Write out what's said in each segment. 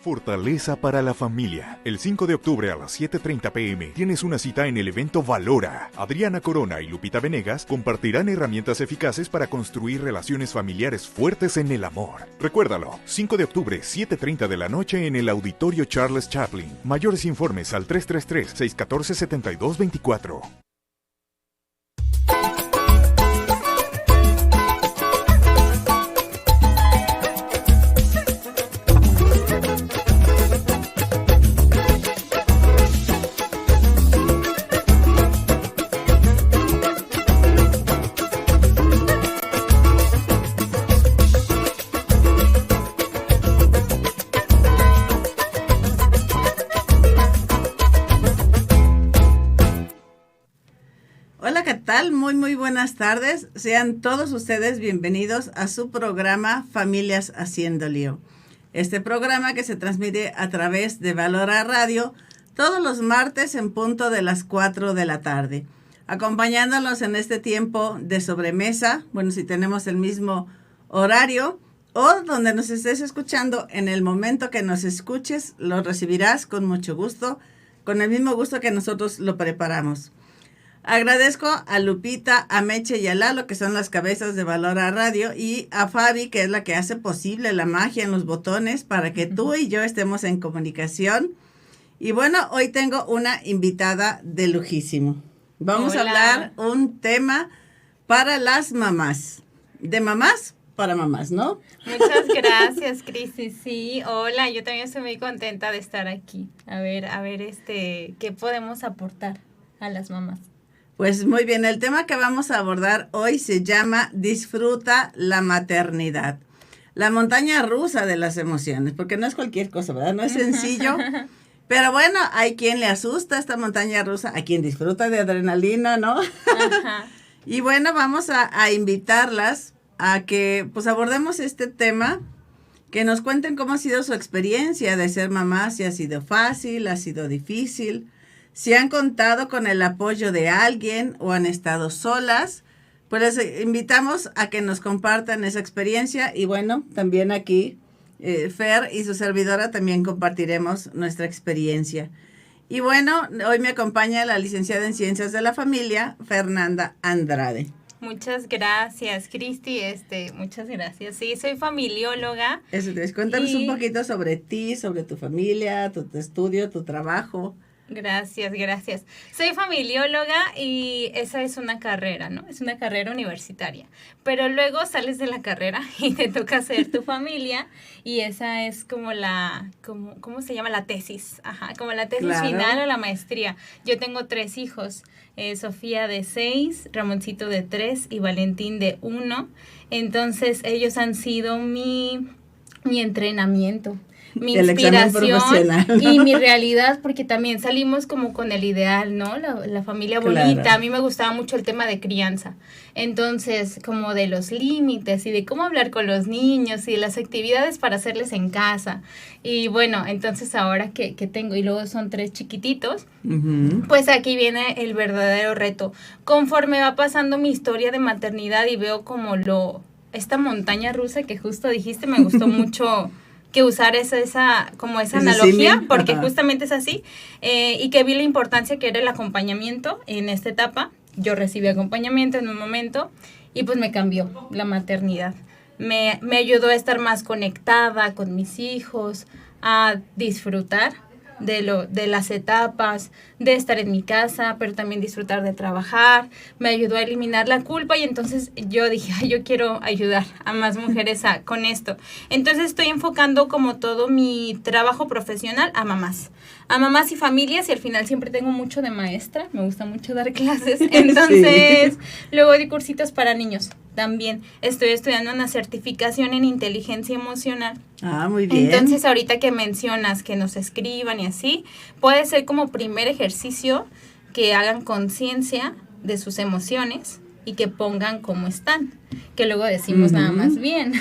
Fortaleza para la familia. El 5 de octubre a las 7:30 p.m. tienes una cita en el evento Valora. Adriana Corona y Lupita Venegas compartirán herramientas eficaces para construir relaciones familiares fuertes en el amor. Recuérdalo, 5 de octubre, 7:30 de la noche en el Auditorio Charles Chaplin. Mayores informes al 333-614-7224. Muy buenas tardes. Sean todos ustedes bienvenidos a su programa Familias Haciendo Lío. Este programa que se transmite a través de Valora Radio todos los martes en punto de las 4 de la tarde. Acompañándonos en este tiempo de sobremesa, bueno, si tenemos el mismo horario, o donde nos estés escuchando, en el momento que nos escuches, lo recibirás con mucho gusto, con el mismo gusto que nosotros lo preparamos. Agradezco a Lupita, a Meche y a Lalo, que son las cabezas de Valora Radio, y a Fabi, que es la que hace posible la magia en los botones para que tú y yo estemos en comunicación. Y bueno, hoy tengo una invitada de lujísimo. Vamos a hablar un tema para las mamás. De mamás para mamás, ¿no? Muchas gracias, Cristi. Sí, hola, yo también estoy muy contenta de estar aquí. A ver, ¿qué podemos aportar a las mamás? Pues muy bien, el tema que vamos a abordar hoy se llama Disfruta la maternidad. La montaña rusa de las emociones, porque no es cualquier cosa, ¿verdad? No es sencillo, pero bueno, hay quien le asusta esta montaña rusa, hay quien disfruta de adrenalina, ¿no? Ajá. Y bueno, vamos a invitarlas a que pues abordemos este tema, que nos cuenten cómo ha sido su experiencia de ser mamá, si ha sido fácil, ha sido difícil, si han contado con el apoyo de alguien o han estado solas, pues les invitamos a que nos compartan esa experiencia. Y bueno, también aquí Fer y su servidora también compartiremos nuestra experiencia. Y bueno, hoy me acompaña la licenciada en Ciencias de la Familia, Fernanda Andrade. Muchas gracias, Cristi, muchas gracias. Sí, soy familióloga. Cuéntanos un poquito sobre ti, sobre tu familia, tu estudio, tu trabajo. Gracias. Soy familióloga y esa es una carrera, ¿no? Es una carrera universitaria. Pero luego sales de la carrera y te toca hacer tu familia y esa es como ¿cómo se llama? La tesis. Ajá, como la tesis final o la maestría. Yo tengo 3 hijos, Sofía de 6, Ramoncito de 3 y Valentín de 1. Entonces ellos han sido mi entrenamiento, mi inspiración y mi realidad, porque también salimos como con el ideal, ¿no? La familia bonita. Claro. A mí me gustaba mucho el tema de crianza. Entonces, como de los límites y de cómo hablar con los niños y de las actividades para hacerles en casa. Y bueno, entonces ahora que tengo, y luego son 3 chiquititos, pues aquí viene el verdadero reto. Conforme va pasando mi historia de maternidad y veo como esta montaña rusa que justo dijiste, me gustó mucho que usar esa analogía, símil, porque justamente es así, y que vi la importancia que era el acompañamiento en esta etapa. Yo recibí acompañamiento en un momento y pues me cambió la maternidad. Me ayudó a estar más conectada con mis hijos, a disfrutar de las etapas, de estar en mi casa, pero también disfrutar de trabajar. Me ayudó a eliminar la culpa y entonces yo dije, yo quiero ayudar a más mujeres con esto. Entonces estoy enfocando como todo mi trabajo profesional a mamás y familias, y al final siempre tengo mucho de maestra, me gusta mucho dar clases, entonces luego di cursitos para niños. También estoy estudiando una certificación en inteligencia emocional. Ah, muy bien. Entonces, ahorita que mencionas que nos escriban y así, puede ser como primer ejercicio que hagan conciencia de sus emociones y que pongan cómo están, que luego decimos nada más bien.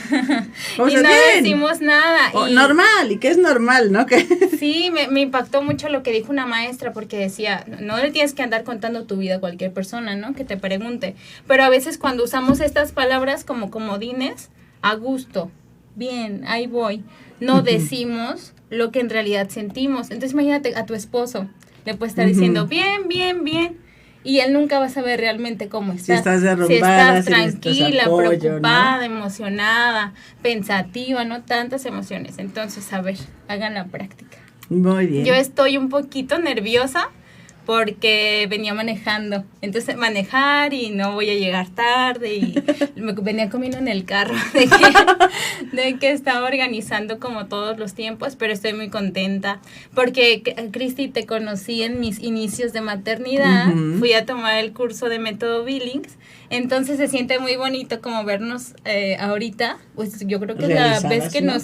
O sea, y no bien. Decimos nada. Y normal, y que es normal, ¿no? Sí, me impactó mucho lo que dijo una maestra, porque decía, no le tienes que andar contando tu vida a cualquier persona, ¿no? Que te pregunte. Pero a veces cuando usamos estas palabras como comodines, a gusto, bien, ahí voy. No decimos lo que en realidad sentimos. Entonces imagínate a tu esposo, le puedes estar diciendo bien, bien, bien, y él nunca va a saber realmente cómo estás. Si estás derrumbada, si estás tranquila, apoyo, preocupada, ¿no? emocionada, pensativa, ¿no? Tantas emociones. Entonces, a ver, hagan la práctica. Muy bien. Yo estoy un poquito nerviosa porque venía manejando, entonces manejar y no voy a llegar tarde y me venía comiendo en el carro de que estaba organizando como todos los tiempos, pero estoy muy contenta porque Cristi, te conocí en mis inicios de maternidad, fui a tomar el curso de método Billings, entonces se siente muy bonito como vernos ahorita, pues yo creo que es la vez que ¿no?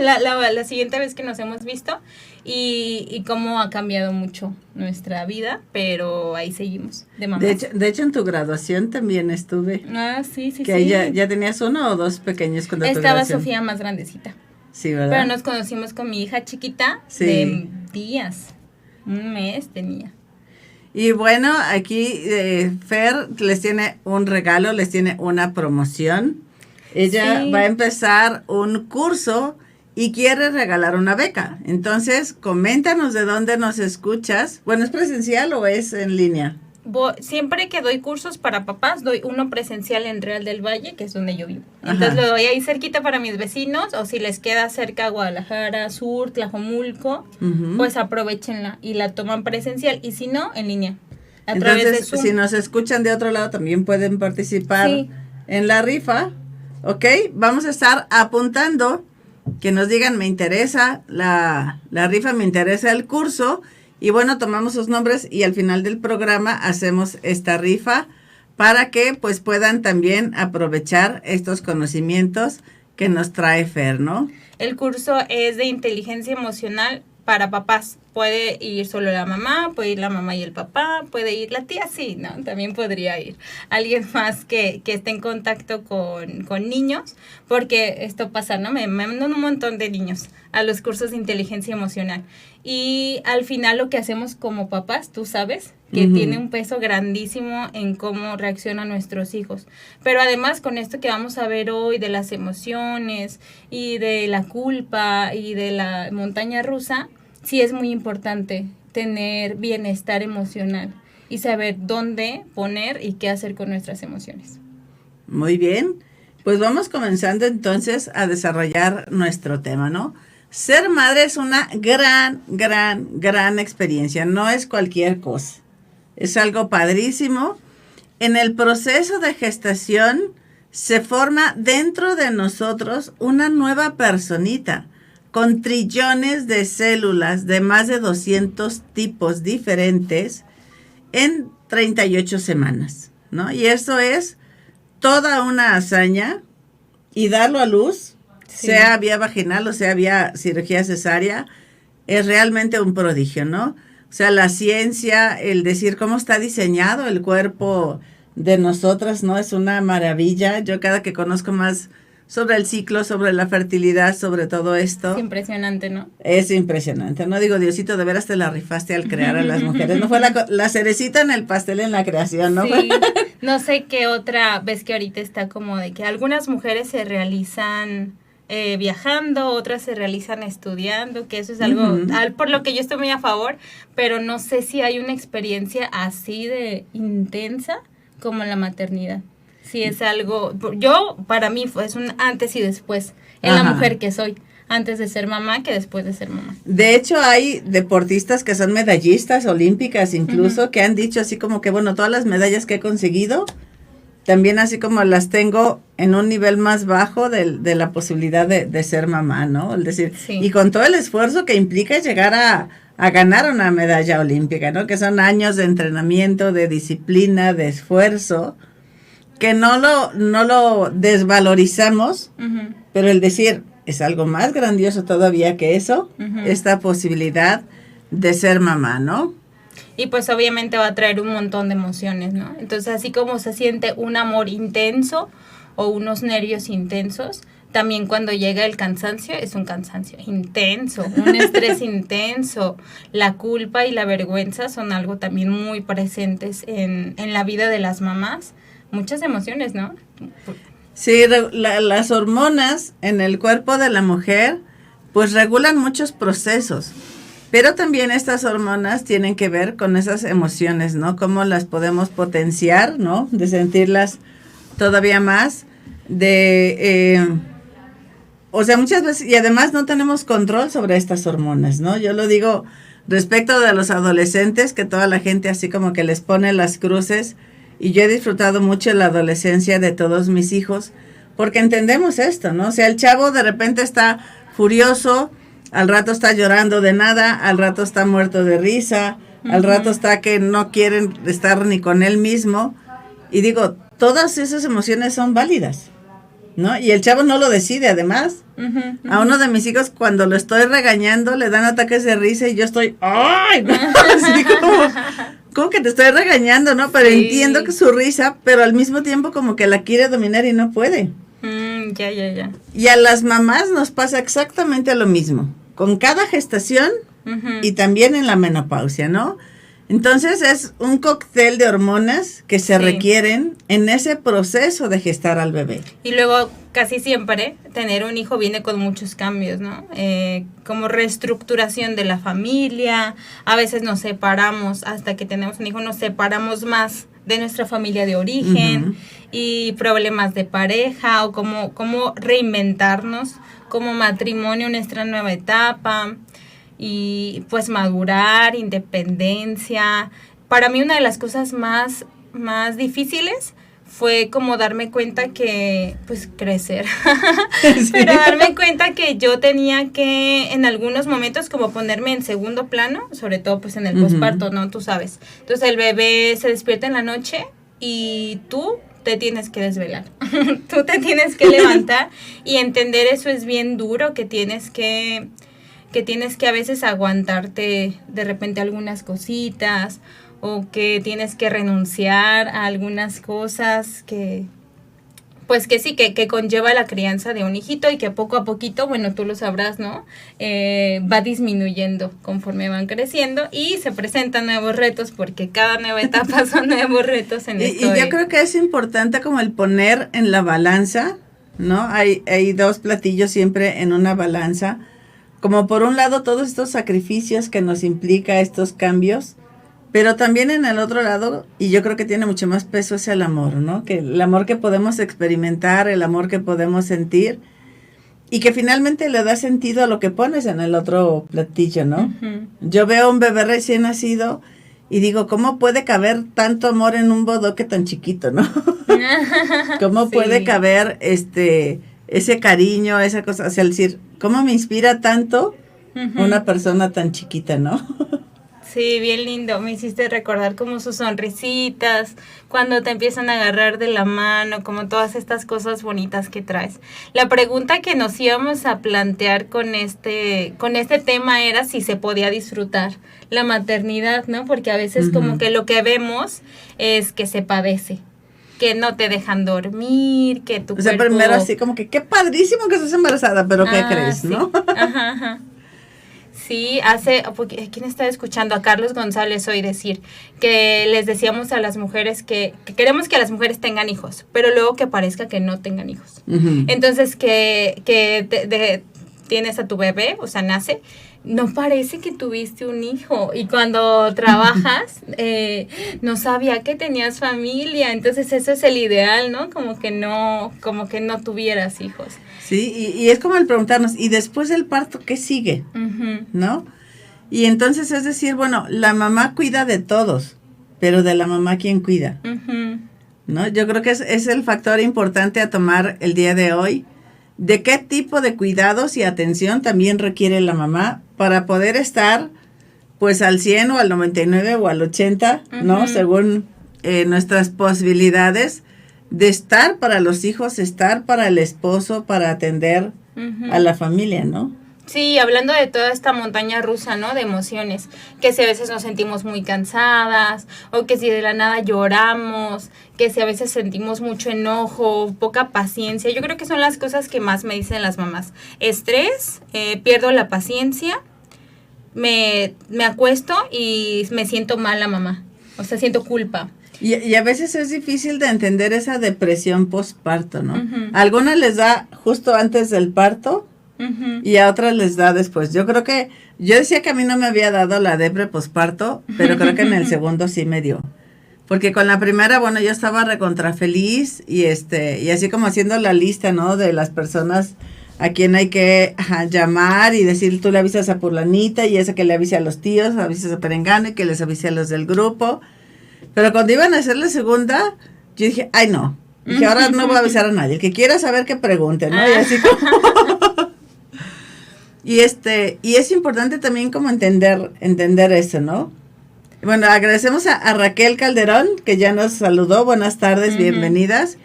la siguiente vez que nos hemos visto y cómo ha cambiado mucho nuestra vida, pero ahí seguimos de mamás. De hecho, en tu graduación también estuve. Ah, sí. Que ahí ya tenías uno o dos pequeños cuando tu Estaba graduación. Sofía más grandecita. Sí, ¿verdad? Pero nos conocimos con mi hija chiquita de días. Un mes tenía. Y bueno, aquí Fer les tiene un regalo, les tiene una promoción. Ella va a empezar un curso y quiere regalar una beca. Entonces, coméntanos de dónde nos escuchas. Bueno, ¿es presencial o es en línea? Siempre que doy cursos para papás, doy uno presencial en Real del Valle, que es donde yo vivo. Entonces lo doy ahí cerquita para mis vecinos, o si les queda cerca Guadalajara, Sur, Tlajomulco, pues aprovechenla y la toman presencial, y si no, en línea. Entonces, si nos escuchan de otro lado, también pueden participar en la rifa. ¿Ok? Vamos a estar apuntando que nos digan, me interesa la rifa, me interesa el curso, y bueno, tomamos sus nombres y al final del programa hacemos esta rifa para que pues puedan también aprovechar estos conocimientos que nos trae Fer, ¿no? El curso es de inteligencia emocional para papás. Puede ir solo la mamá, puede ir la mamá y el papá, puede ir la tía, sí, ¿no? También podría ir alguien más que esté en contacto con niños, porque esto pasa, ¿no? Me mandan un montón de niños a los cursos de inteligencia emocional. Y al final lo que hacemos como papás, tú sabes, que tiene un peso grandísimo en cómo reaccionan nuestros hijos. Pero además con esto que vamos a ver hoy de las emociones y de la culpa y de la montaña rusa, sí es muy importante tener bienestar emocional y saber dónde poner y qué hacer con nuestras emociones. Muy bien, pues vamos comenzando entonces a desarrollar nuestro tema, ¿no? Ser madre es una gran experiencia, no es cualquier cosa, es algo padrísimo. En el proceso de gestación se forma dentro de nosotros una nueva personita, con trillones de células de más de 200 tipos diferentes en 38 semanas, ¿no? Y eso es toda una hazaña, y darlo a luz, sea vía vaginal o sea vía cirugía cesárea, es realmente un prodigio, ¿no? O sea, la ciencia, el decir cómo está diseñado el cuerpo de nosotras, ¿no? Es una maravilla. Yo cada que conozco más sobre el ciclo, sobre la fertilidad, sobre todo esto. Es impresionante, ¿no? Es impresionante, ¿no? Digo, Diosito, de veras te la rifaste al crear a las mujeres. No fue la cerecita en el pastel en la creación, ¿no? Sí, no sé qué otra vez que ahorita está como de que algunas mujeres se realizan viajando, otras se realizan estudiando, que eso es algo por lo que yo estoy muy a favor, pero no sé si hay una experiencia así de intensa como la maternidad. Sí, es algo, para mí es un antes y después en la mujer que soy, antes de ser mamá que después de ser mamá. De hecho, hay deportistas que son medallistas olímpicas incluso, que han dicho así como que, bueno, todas las medallas que he conseguido, también así como las tengo en un nivel más bajo de la posibilidad de ser mamá, ¿no? Es decir, y con todo el esfuerzo que implica llegar a ganar una medalla olímpica, ¿no? Que son años de entrenamiento, de disciplina, de esfuerzo, que no lo desvalorizamos, pero el decir, es algo más grandioso todavía que eso, esta posibilidad de ser mamá, ¿no? Y pues obviamente va a traer un montón de emociones, ¿no? Entonces, así como se siente un amor intenso o unos nervios intensos, también cuando llega el cansancio, es un cansancio intenso, un estrés intenso. La culpa y la vergüenza son algo también muy presentes en la vida de las mamás. Muchas emociones, ¿no? Sí, las hormonas en el cuerpo de la mujer pues regulan muchos procesos, pero también estas hormonas tienen que ver con esas emociones, ¿no? Cómo las podemos potenciar, ¿no? De sentirlas todavía más, o sea, muchas veces, y además no tenemos control sobre estas hormonas, ¿no? Yo lo digo respecto de los adolescentes, que toda la gente así como que les pone las cruces, y yo he disfrutado mucho la adolescencia de todos mis hijos, porque entendemos esto, ¿no? O sea, el chavo de repente está furioso, al rato está llorando de nada, al rato está muerto de risa, al rato está que no quieren estar ni con él mismo. Y digo, todas esas emociones son válidas, ¿no? Y el chavo no lo decide, además. A uno de mis hijos, cuando lo estoy regañando, le dan ataques de risa y yo estoy, ¡ay! ¿No? Así como que te estoy regañando, ¿no? Pero entiendo que su risa, pero al mismo tiempo como que la quiere dominar y no puede. Ya. Y a las mamás nos pasa exactamente lo mismo, con cada gestación y también en la menopausia, ¿no? Entonces es un cóctel de hormonas que se requieren en ese proceso de gestar al bebé. Y luego casi siempre tener un hijo viene con muchos cambios, ¿no? Como reestructuración de la familia, a veces nos separamos, hasta que tenemos un hijo nos separamos más de nuestra familia de origen y problemas de pareja o cómo reinventarnos como matrimonio en nuestra nueva etapa. Y pues madurar, independencia. Para mí una de las cosas más difíciles fue como darme cuenta que, pues crecer, pero darme cuenta que yo tenía que en algunos momentos como ponerme en segundo plano, sobre todo pues en el posparto, ¿no? Tú sabes. Entonces el bebé se despierta en la noche y tú te tienes que desvelar, tú te tienes que levantar y entender eso es bien duro, que tienes que a veces aguantarte de repente algunas cositas o que tienes que renunciar a algunas cosas que conlleva la crianza de un hijito y que poco a poquito, bueno, tú lo sabrás, ¿no? Va disminuyendo conforme van creciendo y se presentan nuevos retos porque cada nueva etapa son nuevos retos en esto. Y yo creo que es importante como el poner en la balanza, ¿no? Hay dos platillos siempre en una balanza. Como por un lado todos estos sacrificios que nos implica estos cambios, pero también en el otro lado, y yo creo que tiene mucho más peso, es el amor, ¿no? Que el amor que podemos experimentar, el amor que podemos sentir, y que finalmente le da sentido a lo que pones en el otro platillo, ¿no? Yo veo un bebé recién nacido y digo, ¿cómo puede caber tanto amor en un bodoque tan chiquito, no? ¿Cómo puede caber ese cariño, esa cosa, o sea, decir, ¿cómo me inspira tanto una persona tan chiquita, no? Sí, bien lindo, me hiciste recordar como sus sonrisitas, cuando te empiezan a agarrar de la mano, como todas estas cosas bonitas que traes. La pregunta que nos íbamos a plantear con este tema era si se podía disfrutar la maternidad, ¿no? Porque a veces como que lo que vemos es que se padece, que no te dejan dormir, que tu cuerpo... primero así como que qué padrísimo que estás embarazada, pero ¿qué crees, sí, no? Ajá. Sí, porque ¿quién está escuchando? A Carlos González hoy decir que les decíamos a las mujeres que queremos que las mujeres tengan hijos, pero luego que parezca que no tengan hijos. Entonces tienes a tu bebé, o sea, nace, no parece que tuviste un hijo, y cuando trabajas no sabía que tenías familia, entonces eso es el ideal, ¿no? Como que no tuvieras hijos. Sí, y es como el preguntarnos, ¿y después del parto qué sigue? ¿No? Y entonces es decir, bueno, la mamá cuida de todos, pero de la mamá, ¿quién cuida? ¿No? Yo creo que es el factor importante a tomar el día de hoy, de qué tipo de cuidados y atención también requiere la mamá para poder estar pues al 100 o al 99 o al 80, ¿no? Según nuestras posibilidades de estar para los hijos, estar para el esposo, para atender a la familia, ¿no? Sí, hablando de toda esta montaña rusa, ¿no? De emociones, que si a veces nos sentimos muy cansadas, o que si de la nada lloramos, que si a veces sentimos mucho enojo, poca paciencia. Yo creo que son las cosas que más me dicen las mamás. Estrés, pierdo la paciencia, me acuesto y me siento mal la mamá. O sea, siento culpa. Y a veces es difícil de entender esa depresión postparto, ¿no? Ujú. A algunas les da justo antes del parto Ujú. y a otras les da después. Yo creo que, yo decía que a mí no me había dado la depre postparto, pero creo que en el segundo sí me dio. Porque con la primera, bueno, yo estaba recontra feliz y y así como haciendo la lista, ¿no? De las personas a quien hay que llamar y decir, tú le avisas a fulanita y esa que le avise a los tíos, avisas a Perengano y que les avise a los del grupo. Pero cuando iban a hacer la segunda, yo dije, ay no, dije, ahora no voy a avisar a nadie, el que quiera saber que pregunte, ¿no? Y así como... y es importante también como entender eso, ¿no? Bueno, agradecemos a Raquel Calderón, que ya nos saludó, buenas tardes, bienvenidas.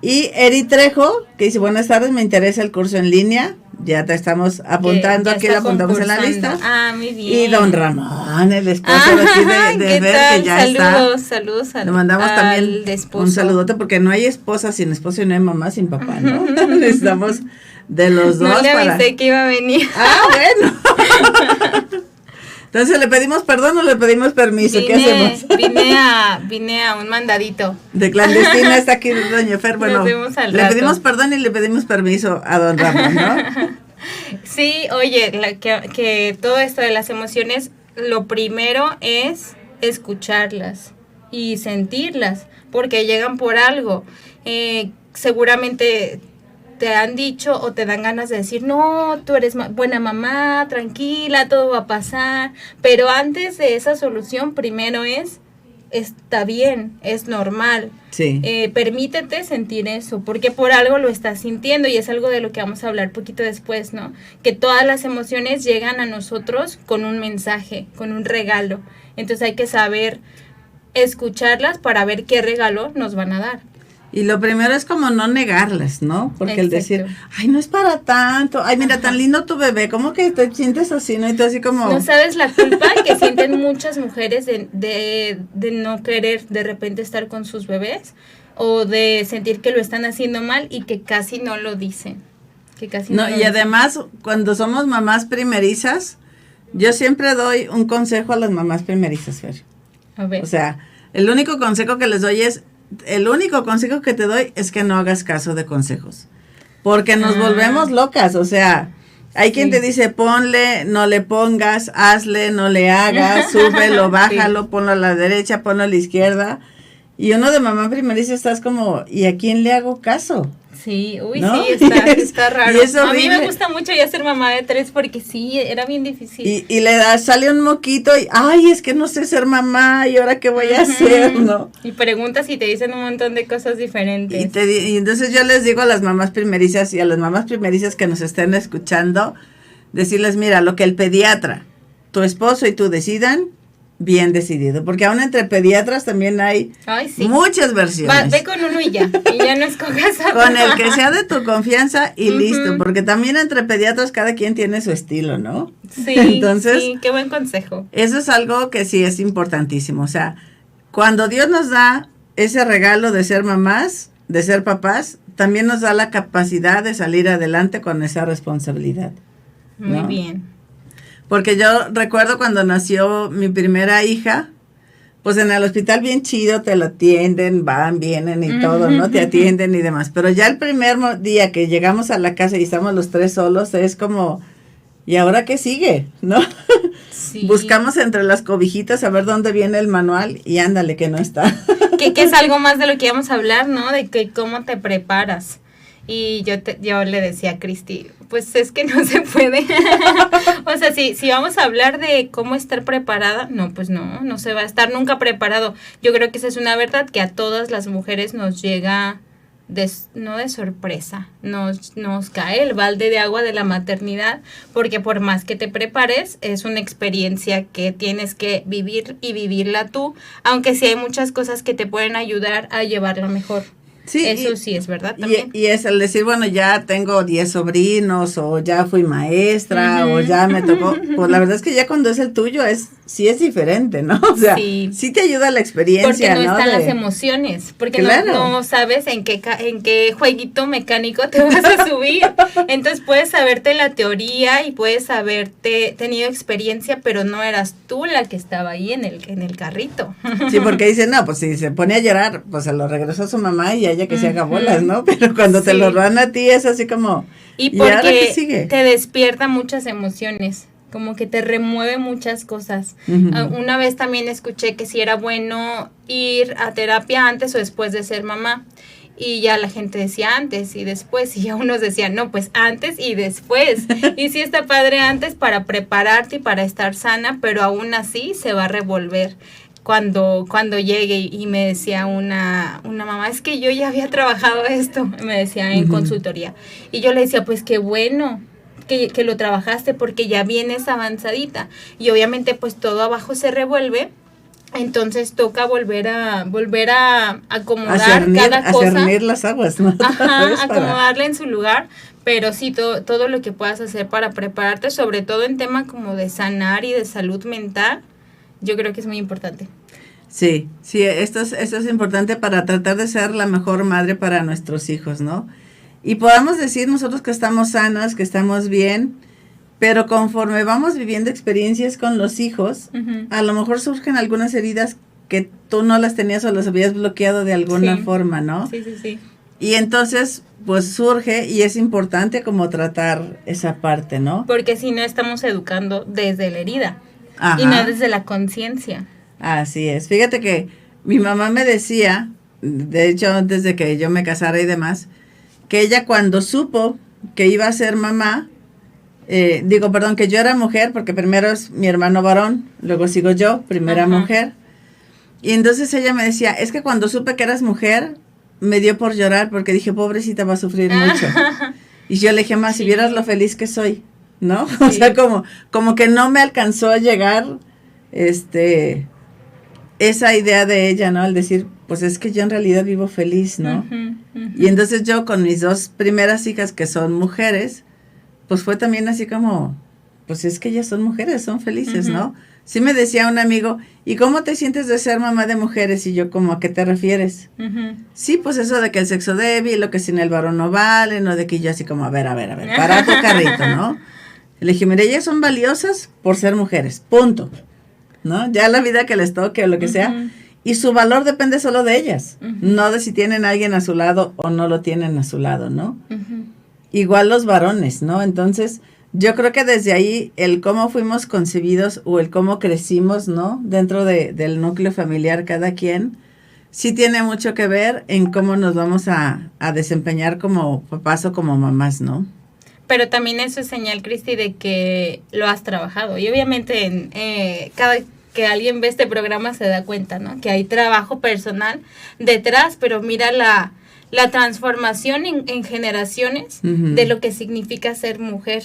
Y Eri Trejo, que dice, buenas tardes, me interesa el curso en línea, ya te estamos apuntando, aquí lo apuntamos en la lista. Ah, muy bien. Y don Ramón, el esposo de aquí de ¿qué Ver, tal? que ya está. Saludos Le mandamos también esposo. un saludote, porque no hay esposa sin esposo y no hay mamá sin papá, ¿no? Necesitamos de los dos. No le avisé que iba a venir. Ah, bueno. Entonces, ¿le pedimos perdón o le pedimos permiso? ¿Qué hacemos? Vine a un mandadito. De clandestina está aquí doña Fer. Bueno, le pedimos perdón y le pedimos permiso a don Ramón, ¿no? Sí, oye, que todo esto de las emociones, lo primero es escucharlas y sentirlas, porque llegan por algo. Seguramente te han dicho o te dan ganas de decir, no, tú eres buena mamá, tranquila, todo va a pasar. Pero antes de esa solución, primero está bien, es normal. Sí. Permítete sentir eso, porque por algo lo estás sintiendo y es algo de lo que vamos a hablar poquito después, ¿no? Que todas las emociones llegan a nosotros con un mensaje, con un regalo. Entonces hay que saber escucharlas para ver qué regalo nos van a dar. Y lo primero es como no negarlas, ¿no? Porque Exacto. el decir, ay, no es para tanto, ay, mira, tan lindo tu bebé, ¿cómo que te sientes así, no? Y tú así como... No sabes la culpa que sienten muchas mujeres de no querer de repente estar con sus bebés o de sentir que lo están haciendo mal y que casi no lo dicen. No, y además, cuando somos mamás primerizas, yo siempre doy un consejo a las mamás primerizas, Fer. A ver. O sea, el único consejo que les doy el único consejo que te doy es que no hagas caso de consejos, porque nos volvemos locas, o sea, hay quien te dice ponle, no le pongas, hazle, no le hagas, súbelo, bájalo, ponlo a la derecha, ponlo a la izquierda, y uno de mamá primeriza estás como, ¿y a quién le hago caso? Sí, uy, ¿no? sí, está raro. Y es a mí horrible. me gusta mucho ya ser mamá de 3 porque sí, era bien difícil. Y sale un moquito y, ay, es que no sé ser mamá, ¿y ahora qué voy a hacer, no? Y preguntas y te dicen un montón de cosas diferentes. Y entonces yo les digo a las mamás primerizas y a las mamás primerizas que nos estén escuchando, decirles, mira, lo que el pediatra, tu esposo y tú decidan, bien decidido, porque aún entre pediatras también hay muchas versiones. Ve con uno y ya no escojas a con el que sea de tu confianza y listo, porque también entre pediatras cada quien tiene su estilo, ¿no? Sí, entonces, sí, qué buen consejo. Eso es algo que sí es importantísimo, o sea, cuando Dios nos da ese regalo de ser mamás, de ser papás, también nos da la capacidad de salir adelante con esa responsabilidad. Muy ¿no? bien. Porque yo recuerdo cuando nació mi primera hija, pues en el hospital bien chido, te lo atienden, van, vienen y todo, ¿no? Te atienden y demás. Pero ya el primer día que llegamos a la casa y estamos los 3 solos, es como, ¿y ahora qué sigue? ¿No? Sí. Buscamos entre las cobijitas a ver dónde viene el manual y ándale que no está. Que es algo más de lo que íbamos a hablar, ¿no? De que cómo te preparas. Y yo le decía a Cristi, pues es que no se puede. O sea, si vamos a hablar de cómo estar preparada, no, pues no se va a estar nunca preparado. Yo creo que esa es una verdad que a todas las mujeres nos llega, no de sorpresa, nos cae el balde de agua de la maternidad, porque por más que te prepares, es una experiencia que tienes que vivir y vivirla tú, aunque sí hay muchas cosas que te pueden ayudar a llevarla mejor. Sí, eso sí es verdad también. Y es el decir, bueno, ya tengo 10 sobrinos, o ya fui maestra, o ya me tocó, pues la verdad es que ya cuando es el tuyo sí es diferente, ¿no? O sea, sí te ayuda la experiencia, porque no están de las emociones, porque claro. no sabes en qué jueguito mecánico te vas a subir. Entonces puedes saberte la teoría y puedes haberte tenido experiencia, pero no eras tú la que estaba ahí en el carrito. Sí, porque dice, no, pues si se pone a llorar, pues se lo regresó a su mamá y a ella que se haga bolas, ¿no? Pero cuando te lo dan a ti es así como, y porque ahora qué sigue? Te despierta muchas emociones, como que te remueve muchas cosas. Una vez también escuché que si era bueno ir a terapia antes o después de ser mamá. Y ya la gente decía antes y después, y ya unos decían, no, pues antes y después. Y sí está padre antes para prepararte y para estar sana, pero aún así se va a revolver cuando llegue. Y me decía una mamá, es que yo ya había trabajado esto, me decía en consultoría. Y yo le decía, pues qué bueno que lo trabajaste porque ya vienes avanzadita. Y obviamente pues todo abajo se revuelve. Entonces toca volver a acomodar cada cosa. A cernir las aguas, ¿no? Ajá, acomodarla en su lugar, pero sí, todo lo que puedas hacer para prepararte, sobre todo en tema como de sanar y de salud mental, yo creo que es muy importante. Sí, esto es importante para tratar de ser la mejor madre para nuestros hijos, ¿no? Y podamos decir nosotros que estamos sanos, que estamos bien, pero conforme vamos viviendo experiencias con los hijos, a lo mejor surgen algunas heridas que tú no las tenías o las habías bloqueado de alguna forma, ¿no? Sí. Y entonces, pues surge y es importante como tratar esa parte, ¿no? Porque si no estamos educando desde la herida. Ajá. Y no desde la conciencia. Así es. Fíjate que mi mamá me decía, de hecho antes de que yo me casara y demás, que ella cuando supo que iba a ser mamá, que yo era mujer, porque primero es mi hermano varón, luego sigo yo, primera mujer. Y entonces ella me decía, es que cuando supe que eras mujer, me dio por llorar, porque dije, pobrecita, va a sufrir mucho. Y yo le dije, ma, si vieras lo feliz que soy, ¿no? Sí. O sea, como que no me alcanzó a llegar, esa idea de ella, ¿no? Al decir, pues es que yo en realidad vivo feliz, ¿no? Y entonces yo con mis 2 primeras hijas, que son mujeres, pues fue también así como, pues es que ellas son mujeres, son felices, ¿no? Sí me decía un amigo, ¿y cómo te sientes de ser mamá de mujeres? Y yo, ¿cómo a qué te refieres? Sí, pues eso de que el sexo débil, lo que sin el varón no vale, no de que yo así como, a ver, para tu carrito, ¿no? Le dije, mire, ellas son valiosas por ser mujeres, punto, ¿no? Ya la vida que les toque o lo que sea, y su valor depende solo de ellas, no de si tienen a alguien a su lado o no lo tienen a su lado, ¿no? Igual los varones, ¿no? Entonces, yo creo que desde ahí el cómo fuimos concebidos o el cómo crecimos, ¿no? Dentro del núcleo familiar cada quien, sí tiene mucho que ver en cómo nos vamos a desempeñar como papás o como mamás, ¿no? Pero también eso es señal, Cristi, de que lo has trabajado. Y obviamente cada que alguien ve este programa se da cuenta, ¿no? Que hay trabajo personal detrás, pero mira la transformación en generaciones de lo que significa ser mujer,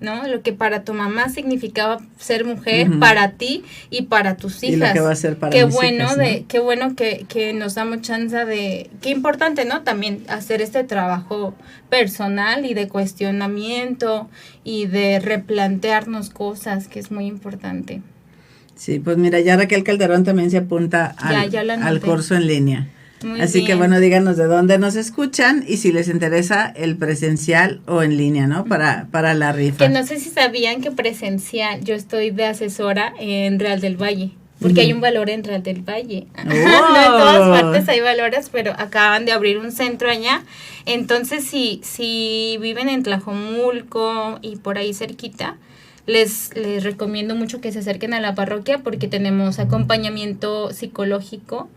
¿no? Lo que para tu mamá significaba ser mujer, para ti y para tus hijas. Y lo que va a ser para mis hijas, ¿no? Qué bueno que nos damos chance de, qué importante, ¿no? También hacer este trabajo personal y de cuestionamiento y de replantearnos cosas, que es muy importante. Sí, pues mira, ya Raquel Calderón también se apunta al curso en línea. Muy Así bien. Que bueno, díganos de dónde nos escuchan y si les interesa el presencial o en línea, ¿no? Para la rifa. Que no sé si sabían que presencial, yo estoy de asesora en Real del Valle, porque hay un valor en Real del Valle. Oh. No en todas partes hay valores, pero acaban de abrir un centro allá. Entonces, si viven en Tlajomulco y por ahí cerquita, les recomiendo mucho que se acerquen a la parroquia porque tenemos acompañamiento psicológico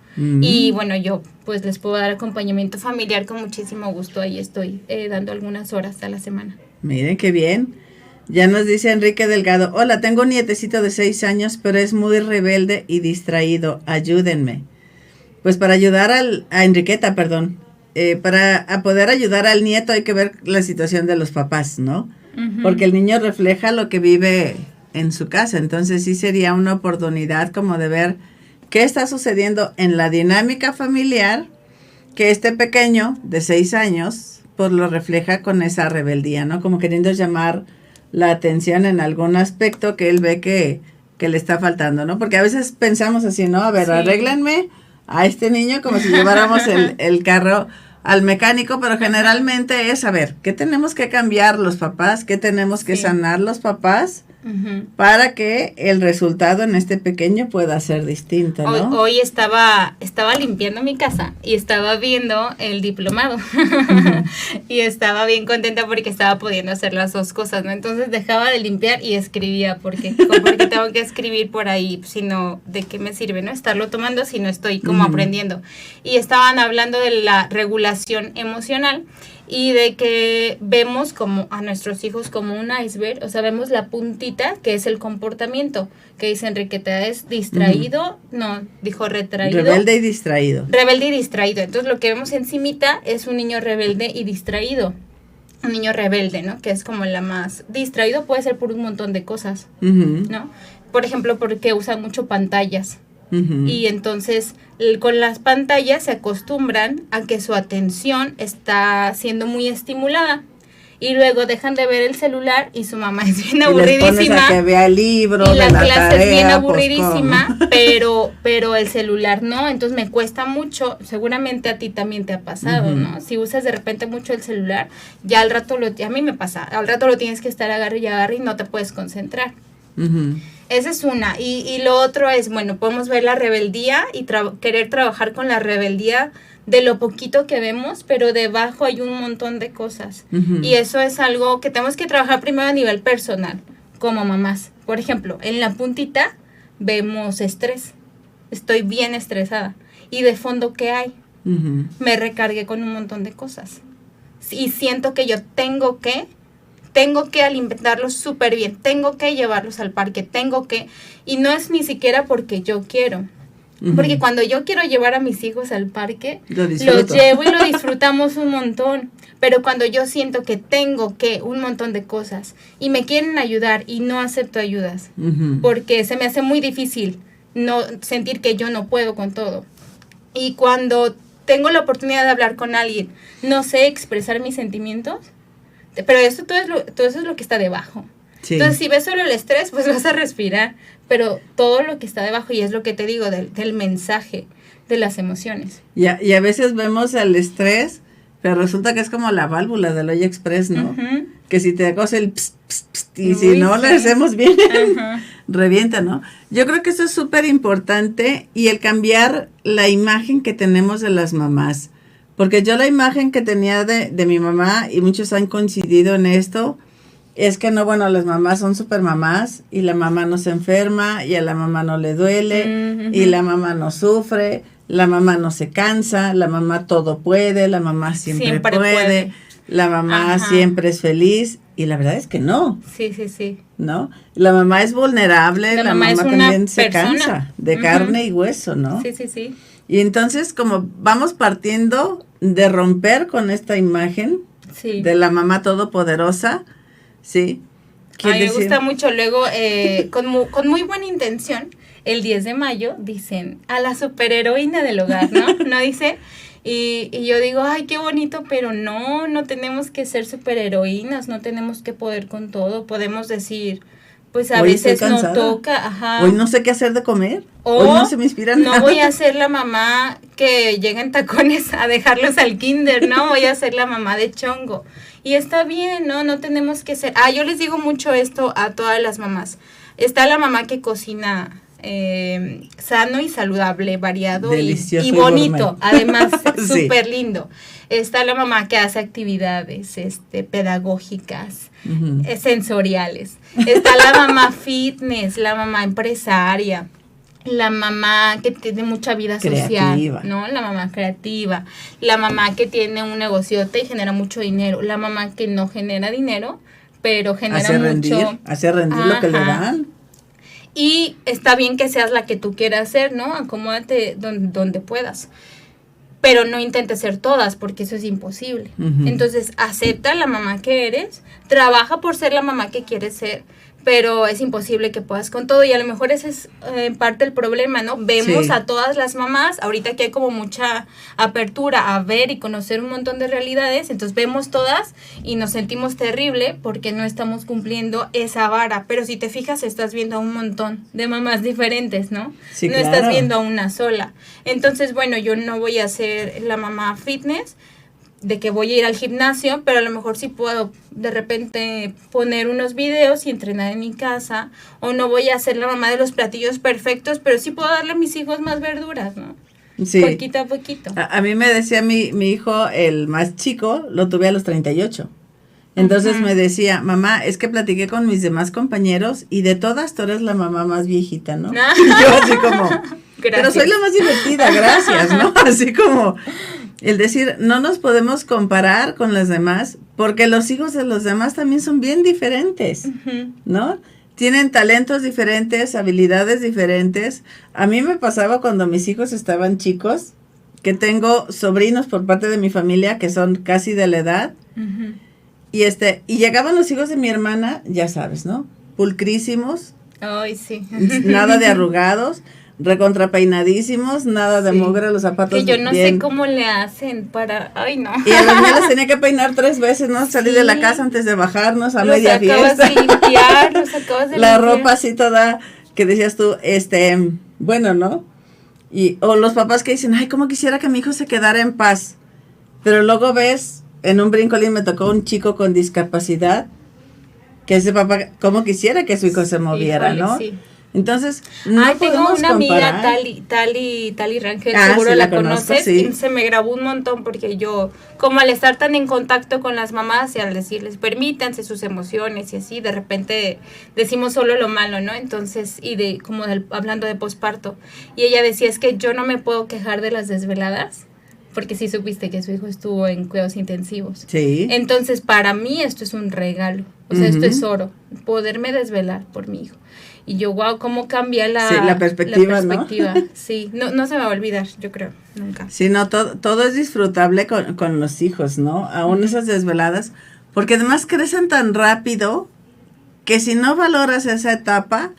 y bueno, yo pues les puedo dar acompañamiento familiar con muchísimo gusto. Ahí estoy dando algunas horas a la semana. Miren qué bien. Ya nos dice Enrique Delgado, hola, tengo un nietecito de 6 años, pero es muy rebelde y distraído, ayúdenme. Pues para ayudar a Enriqueta, para poder ayudar al nieto hay que ver la situación de los papás, ¿no? Porque el niño refleja lo que vive en su casa, entonces sí sería una oportunidad como de ver qué está sucediendo en la dinámica familiar que este pequeño de 6 años, pues lo refleja con esa rebeldía, ¿no? Como queriendo llamar la atención en algún aspecto que él ve que le está faltando, ¿no? Porque a veces pensamos así, ¿no? A ver, Sí. arréglenme a este niño como si lleváramos el carro al mecánico, pero generalmente es, a ver, ¿qué tenemos que cambiar los papás? ¿Qué tenemos que Sí. sanar los papás? Ujú. Para que el resultado en este pequeño pueda ser distinto, ¿no? Hoy estaba limpiando mi casa y estaba viendo el diplomado y estaba bien contenta porque estaba pudiendo hacer las dos cosas, ¿no? Entonces dejaba de limpiar y escribía porque tengo que escribir por ahí, sino de qué me sirve, ¿no? Estarlo tomando si no estoy como aprendiendo. Y estaban hablando de la regulación emocional y de que vemos como a nuestros hijos como un iceberg, o sea, vemos la puntita que es el comportamiento, que dice Enriqueta es distraído, no, dijo retraído. Rebelde y distraído. Rebelde y distraído. Entonces lo que vemos encimita es un niño rebelde y distraído. Un niño rebelde, ¿no? Que es como la más distraído, puede ser por un montón de cosas, Ujú, ¿no? Por ejemplo, porque usan mucho pantallas. ujú. Y entonces con las pantallas se acostumbran a que su atención está siendo muy estimulada y luego dejan de ver el celular y su mamá es bien Y les pones aburridísima a que vea el libro, y la de la clase tarea, es bien pues, aburridísima, ¿cómo? pero el celular no, entonces me cuesta mucho, seguramente a ti también te ha pasado, Ujú. ¿no? Si usas de repente mucho el celular, ya al rato a mí me pasa, al rato lo tienes que estar agarre y no te puedes concentrar. Ujú. Esa es una. Y lo otro es, bueno, podemos ver la rebeldía y querer trabajar con la rebeldía de lo poquito que vemos, pero debajo hay un montón de cosas. Ujú. Y eso es algo que tenemos que trabajar primero a nivel personal, como mamás. Por ejemplo, en la puntita vemos estrés. Estoy bien estresada. Y de fondo, ¿qué hay? Ujú. Me recargué con un montón de cosas. Y siento que yo tengo que alimentarlos súper bien, tengo que llevarlos al parque, y no es ni siquiera porque yo quiero, Ujú. porque cuando yo quiero llevar a mis hijos al parque, Lo los disfruto. llevo y lo disfrutamos un montón, pero cuando yo siento que tengo que un montón de cosas y me quieren ayudar y no acepto ayudas, Ujú. porque se me hace muy difícil no sentir que yo no puedo con todo, y cuando tengo la oportunidad de hablar con alguien, no sé expresar mis sentimientos, pero todo eso es lo que está debajo. Sí. Entonces, si ves solo el estrés, pues vas a respirar, pero todo lo que está debajo, y es lo que te digo del mensaje, de las emociones. Y a veces vemos el estrés, pero resulta que es como la válvula del Oye Express, ¿no? Ujú. Que si te coge el pst, pst, pst, y Uy, si no sí. le hacemos bien, Ajá. revienta, ¿no? Yo creo que eso es súper importante y el cambiar la imagen que tenemos de las mamás. Porque yo la imagen que tenía de mi mamá, y muchos han coincidido en esto, es que no, bueno, las mamás son súper mamás y la mamá no se enferma y a la mamá no le duele Ujú. y la mamá no sufre, la mamá no se cansa, la mamá todo puede, la mamá siempre puede, la mamá Ajá. siempre es feliz y la verdad es que no, Sí, sí, sí. ¿no? La mamá es vulnerable, La la mamá mamá es una también se persona. cansa de Ujú. carne y hueso, ¿no? Sí, sí, sí. Y entonces como vamos partiendo de romper con esta imagen Sí. de la mamá todopoderosa, ¿sí? A mí me decir- gusta mucho. Luego, con muy buena intención, el 10 de mayo dicen a la superheroína del hogar, ¿no? ¿No dice? Y yo digo, ay, qué bonito, pero no tenemos que ser superheroínas, no tenemos que poder con todo. Podemos decir, pues a Hoy estoy veces no cansada. toca, ajá. Hoy no sé qué hacer de comer, O hoy no se me inspira no nada. voy a ser la mamá que llega en tacones a dejarlos al kinder, no voy a ser la mamá de chongo. Y está bien, ¿no? No tenemos que ser... yo les digo mucho esto a todas las mamás. Está la mamá que cocina sano y saludable, variado Delicioso y y bonito, gourmet. además Sí. súper lindo. Está la mamá que hace actividades pedagógicas, Ujú. sensoriales. Está la mamá fitness, la mamá empresaria, la mamá que tiene mucha vida Creativa. social, ¿no? La mamá creativa, la mamá que tiene un negociote y genera mucho dinero, la mamá que no genera dinero, pero genera Hace rendir lo que le Ajá. dan. Y está bien que seas la que tú quieras ser, ¿no? Acomódate donde puedas. Pero no intentes ser todas, porque eso es imposible. Ujú. Entonces, acepta la mamá que eres, trabaja por ser la mamá que quieres ser, pero es imposible que puedas con todo y a lo mejor ese es parte del problema, ¿no? Vemos Sí. a todas las mamás, ahorita que hay como mucha apertura a ver y conocer un montón de realidades, entonces vemos todas y nos sentimos terrible porque no estamos cumpliendo esa vara, pero si te fijas estás viendo a un montón de mamás diferentes, ¿no? Sí, no claro. estás viendo a una sola. Entonces, bueno, yo no voy a ser la mamá fitness, de que voy a ir al gimnasio, pero a lo mejor sí puedo de repente poner unos videos y entrenar en mi casa, o no voy a ser la mamá de los platillos perfectos, pero sí puedo darle a mis hijos más verduras, ¿no? Sí. Poquito a poquito. A mí me decía mi hijo, el más chico, lo tuve a los 38. Entonces me decía, mamá, es que platiqué con mis demás compañeros y de todas tú eres la mamá más viejita, ¿no? Y yo así como, pero soy la más divertida, gracias, ¿no? Así como el decir, no nos podemos comparar con las demás porque los hijos de los demás también son bien diferentes, ¿no? Tienen talentos diferentes, habilidades diferentes. A mí me pasaba cuando mis hijos estaban chicos, que tengo sobrinos por parte de mi familia que son casi de la edad. Y llegaban los hijos de mi hermana, ya sabes, ¿no? Pulcrísimos, Ay, sí. nada de arrugados, recontrapeinadísimos, nada de Sí. mugre, los zapatos Que yo no bien. sé cómo le hacen para... Ay, no. Y a los míos los tenía que peinar 3 veces, ¿no? Salir de la casa antes de bajarnos a Los media acabas fiesta. de limpiar, los acabas de La limpiar. ropa así toda, que decías tú, bueno, ¿no? O los papás que dicen, ay, cómo quisiera que mi hijo se quedara en paz. Pero luego ves, en un brincolín me tocó un chico con discapacidad, que ese papá, cómo quisiera que su hijo se moviera, Híjole, ¿no? sí. Entonces, no Ay, tengo podemos una amiga, comparar. Tali Rangel, Ah, seguro sí, la conozco, conoces, sí. y se me grabó un montón porque yo, como al estar tan en contacto con las mamás y al decirles, permítanse sus emociones y así, de repente decimos solo lo malo, ¿no? Entonces, hablando de posparto, y ella decía, es que yo no me puedo quejar de las desveladas, porque sí supiste que su hijo estuvo en cuidados intensivos. Sí. Entonces, para mí esto es un regalo, o sea, esto Ujú. es oro, poderme desvelar por mi hijo. Y yo, wow, cómo cambia Sí, la perspectiva, ¿no? Sí, no se me va a olvidar, yo creo, nunca. Sí, no, todo es disfrutable con los hijos, ¿no? Aún esas desveladas, porque además crecen tan rápido que si no valoras esa etapa,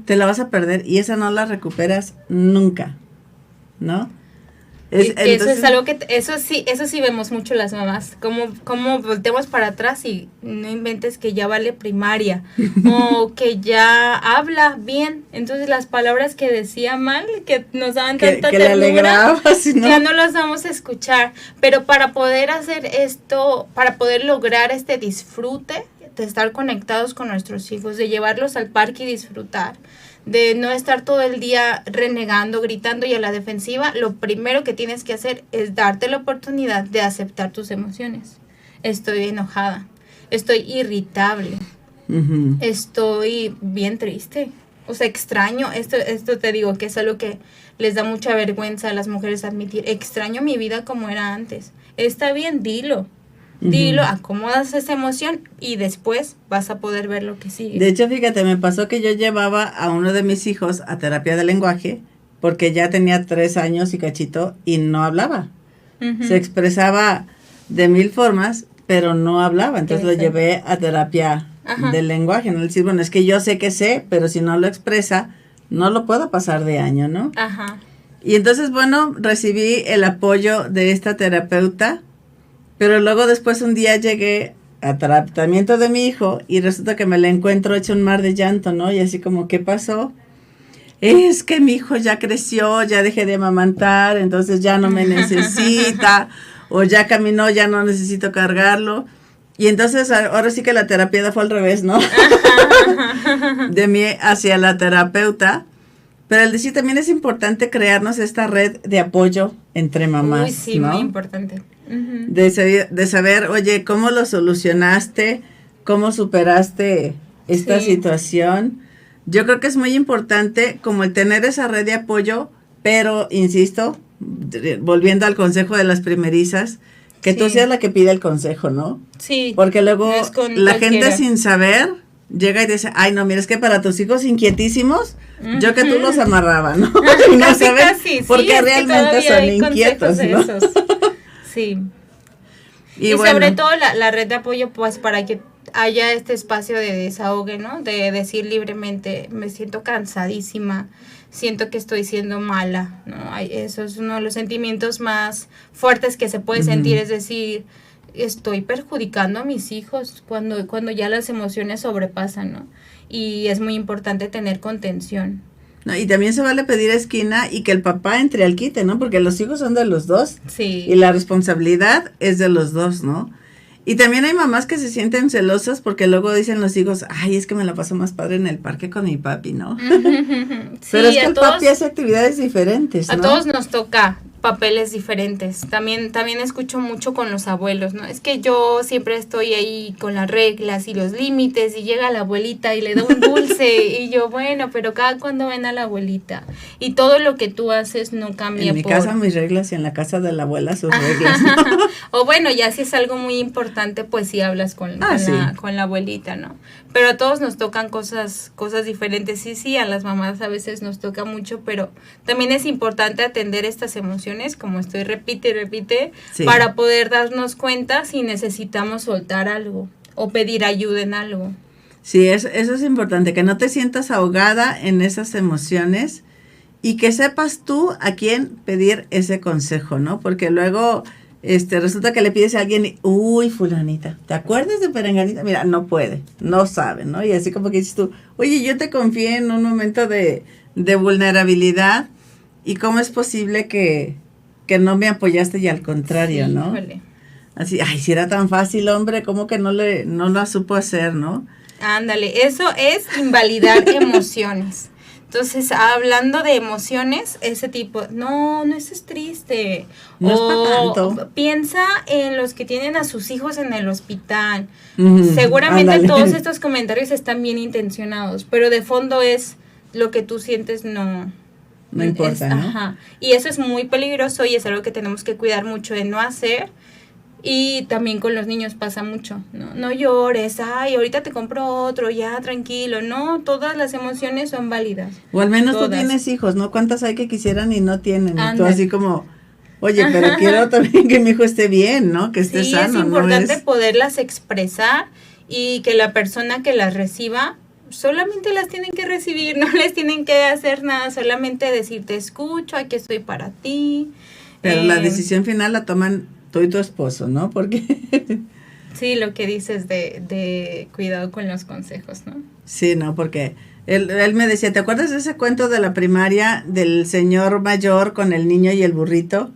te la vas a perder y esa no la recuperas nunca, ¿no? Eso es algo que, eso sí vemos mucho las mamás, como volteamos para atrás y no inventes que ya vale primaria, o que ya habla bien, entonces las palabras que decía mal, que nos daban tanta que le ternura, alegraba, si no. ya no las vamos a escuchar, pero para poder hacer esto, para poder lograr este disfrute, de estar conectados con nuestros hijos, de llevarlos al parque y disfrutar, de no estar todo el día renegando, gritando y a la defensiva, lo primero que tienes que hacer es darte la oportunidad de aceptar tus emociones. Estoy enojada, estoy irritable, Ujú. estoy bien triste, o sea, extraño, esto te digo que es algo que les da mucha vergüenza a las mujeres admitir, extraño mi vida como era antes. Está bien, dilo. Dilo, acomodas esa emoción y después vas a poder ver lo que sigue. De hecho, fíjate, me pasó que yo llevaba a uno de mis hijos a terapia de lenguaje porque ya tenía 3 años y cachito y no hablaba. Ujú. Se expresaba de 1000 formas, pero no hablaba. Entonces lo Exacto. llevé a terapia Ajá. del lenguaje, ¿no? Decir, bueno, es que yo sé que sé, pero si no lo expresa, no lo puedo pasar de año, ¿no? Ajá. Y entonces, bueno, recibí el apoyo de esta terapeuta, pero luego después un día llegué a tratamiento de mi hijo y resulta que me la encuentro hecho un mar de llanto, ¿no? Y así como, ¿qué pasó? Es que mi hijo ya creció, ya dejé de amamantar, entonces ya no me necesita, o ya caminó, ya no necesito cargarlo. Y entonces ahora sí que la terapia fue al revés, ¿no? De mí hacia la terapeuta. Pero el decir también es importante crearnos esta red de apoyo entre mamás, Uy, sí, ¿no? muy importante. Ujú. De saber, oye, ¿cómo lo solucionaste? ¿Cómo superaste esta Sí. situación? Yo creo que es muy importante como el tener esa red de apoyo, pero, insisto, volviendo al consejo de las primerizas, que tú Sí. seas la que pide el consejo, ¿no? Sí. Porque luego No es con la cualquiera. gente sin saber llega y dice, ay, no, mira, es que para tus hijos inquietísimos, yo que tú los amarraba, ¿no? Y no Casi, saben casi, porque sí, es que realmente todavía son hay inquietos, consejos ¿no? de esos. Sí. Y bueno, sobre todo la red de apoyo, pues para que haya este espacio de desahogue, ¿no? De decir libremente, me siento cansadísima, siento que estoy siendo mala, ¿no? Eso es uno de los sentimientos más fuertes que se puede sentir, es decir, estoy perjudicando a mis hijos cuando ya las emociones sobrepasan, ¿no? Y es muy importante tener contención. No, y también se vale pedir esquina y que el papá entre al quite, ¿no? Porque los hijos son de los dos. Sí. Y la responsabilidad es de los dos, ¿no? Y también hay mamás que se sienten celosas porque luego dicen los hijos, ay, es que me la paso más padre en el parque con mi papi, ¿no? Sí, pero es que el papi hace actividades diferentes, ¿no? A todos nos toca papeles diferentes. También escucho mucho con los abuelos, ¿no? Es que yo siempre estoy ahí con las reglas y los límites y llega la abuelita y le da un dulce y yo, bueno, pero cada cuando ven a la abuelita y todo lo que tú haces no cambia. En mi casa mis reglas y en la casa de la abuela sus reglas. O bueno, ya si es algo muy importante, pues sí hablas con la abuelita, ¿no? Pero a todos nos tocan cosas diferentes. Sí, a las mamás a veces nos toca mucho, pero también es importante atender estas emociones, como estoy repite, sí, para poder darnos cuenta si necesitamos soltar algo o pedir ayuda en algo. Sí, eso es importante, que no te sientas ahogada en esas emociones y que sepas tú a quién pedir ese consejo, ¿no? Porque luego resulta que le pides a alguien, uy, fulanita, ¿te acuerdas de perenganita? Mira, no puede, no sabe, ¿no? Y así como que dices tú, oye, yo te confié en un momento de vulnerabilidad y cómo es posible que no me apoyaste y al contrario, sí, ¿no? Híjole. Así, ay, si era tan fácil, hombre, ¿cómo que no la supo hacer, no? Ándale, eso es invalidar emociones. Entonces, hablando de emociones, ese tipo, no estés triste. No es para tanto. Piensa en los que tienen a sus hijos en el hospital. Seguramente ándale, todos estos comentarios están bien intencionados, pero de fondo es lo que tú sientes no importa, ¿no? Ajá. Y eso es muy peligroso y es algo que tenemos que cuidar mucho de no hacer. Y también con los niños pasa mucho, no llores, ay, ahorita te compro otro, ya, tranquilo, no, todas las emociones son válidas. O al menos todas. Tú tienes hijos, ¿no? ¿Cuántas hay que quisieran y no tienen? Y tú así como, oye, pero quiero también que mi hijo esté bien, ¿no? Que esté sano. Sí, es importante poderlas expresar y que la persona que las reciba solamente las tienen que recibir, no les tienen que hacer nada, solamente decir, te escucho, aquí estoy para ti. Pero la decisión final la toman tú y tu esposo, ¿no? Porque sí, lo que dices de cuidado con los consejos, ¿no? Sí, no, porque él me decía, ¿te acuerdas de ese cuento de la primaria del señor mayor con el niño y el burrito?